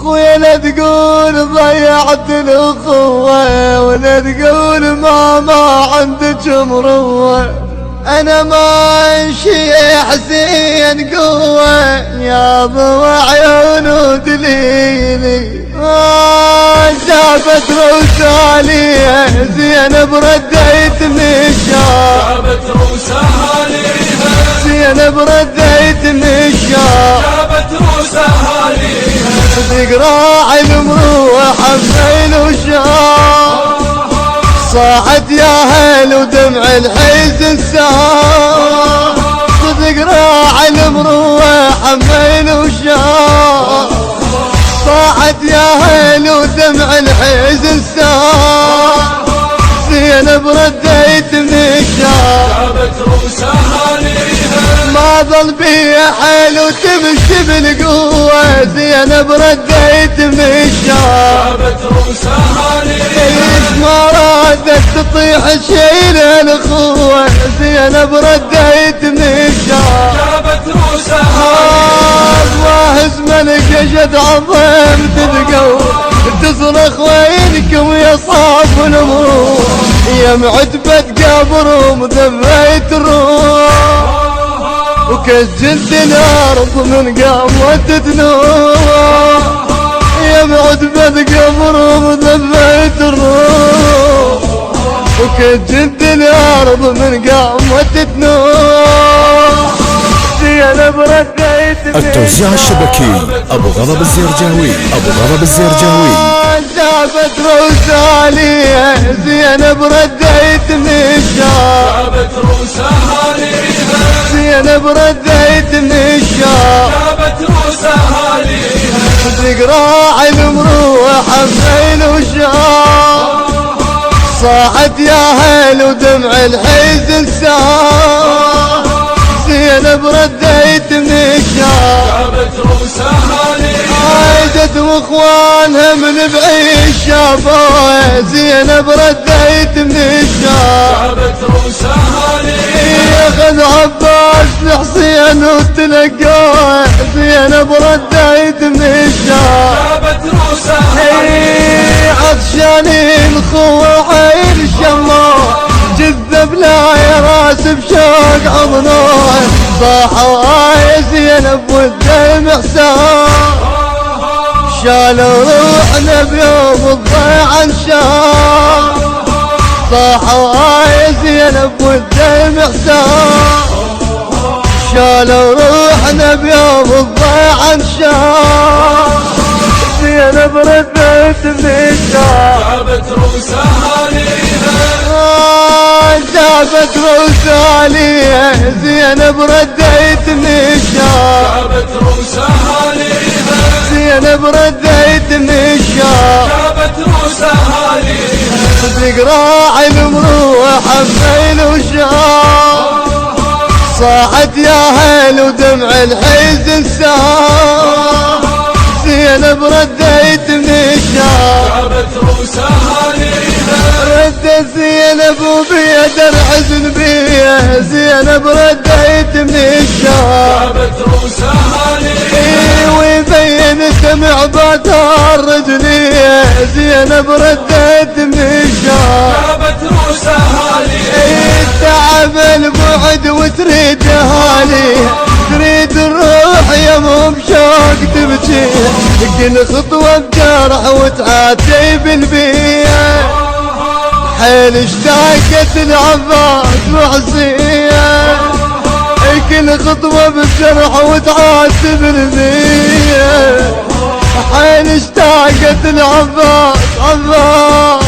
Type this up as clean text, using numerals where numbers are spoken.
خويا لا تقول ضيعت الأخوة ولا تقول ما عندك مروة، أنا ماشي حسين قوة يا ضوى عيون ودليلي. جابت روساليها زينب رديت مشاء، جابت روساليها زينب رديت مشاء، جابت روساليها ذقراع المروة حميل وشاء، صاحت يا هل ودمع الحزن سار، ذقراع المروة حميل وشاء، صاحت يا هل ودمع الحزن سار، زينب رديت مشاء، جابت روساليها ما ظل بيها حيل وتمشي بالقوة، زينب رديت مشاء، جابت روساليها ليش ما رادت تطيح شيل الأخوة، زينب رديت مشاء، جابت روساليها واهز ملك جد عظيم تتقوى، تصرخ وينكم يا صاف الامور، يا معتبة قبرهم ذبيت الروح، وكسجلت الارض من قامت تنور، يا معتبة قبرهم ذبيت الروح، وكسجلت الارض من قامت تنور، زينب رديت التوزيع الشبكي أبو غضب الزرجاوي، أبو غضب الزرجاوي. جابت روساليها زينب رديت مشاء، جابت روساليها زينب رديت مشاء، جابت روساليها ذقراع المروة حميل وشاء، صاحت يا هل ودمع الحزن سار، زينب رديت مشاء، جابت روساليها عايدت واخوانها من بعيد شافوها، زينب رديت مشاء، جابت روساليها ياخذ عباس لحسين وتلقوها، زينب رديت مشاء، جابت روساليها عطشانين خوة عين شموه، جذب لا يا راس بشوق عضنوه، صاحوا يا زينب والدمع سار، شالوا روحنا بيوم الضيعة انشار، صاحوا يا زينب والدمع سار، شالوا روحنا بيوم الضيعة انشار، زينب رديت مشاء، جابت روساليها جابت روساليها زينب رديت مشاء، جابت روساليها زينب رديت مشاء، جابت روساليها ذقراع المروة حميل وشاء، صاحت يا هل ودمع الحزن سار، زينب رديت مشاء، جابت روساليها ردت زينب وبيد الحزن بيها، زينب رديت مشاء، جابت روساليها ويبين دمع باتار رجليه، زينب رديت مشاء، جابت روساليها تعب البعد وتريد اهاليه، تريد الروح يا مو بشوق تبكي، كل خطوة بجرح وتعاتب البيئة، حيل اشتاقت العباس وحسين، كل خطوة بجرح وتعاتب البيئة، حيل اشتاقت العباس عباس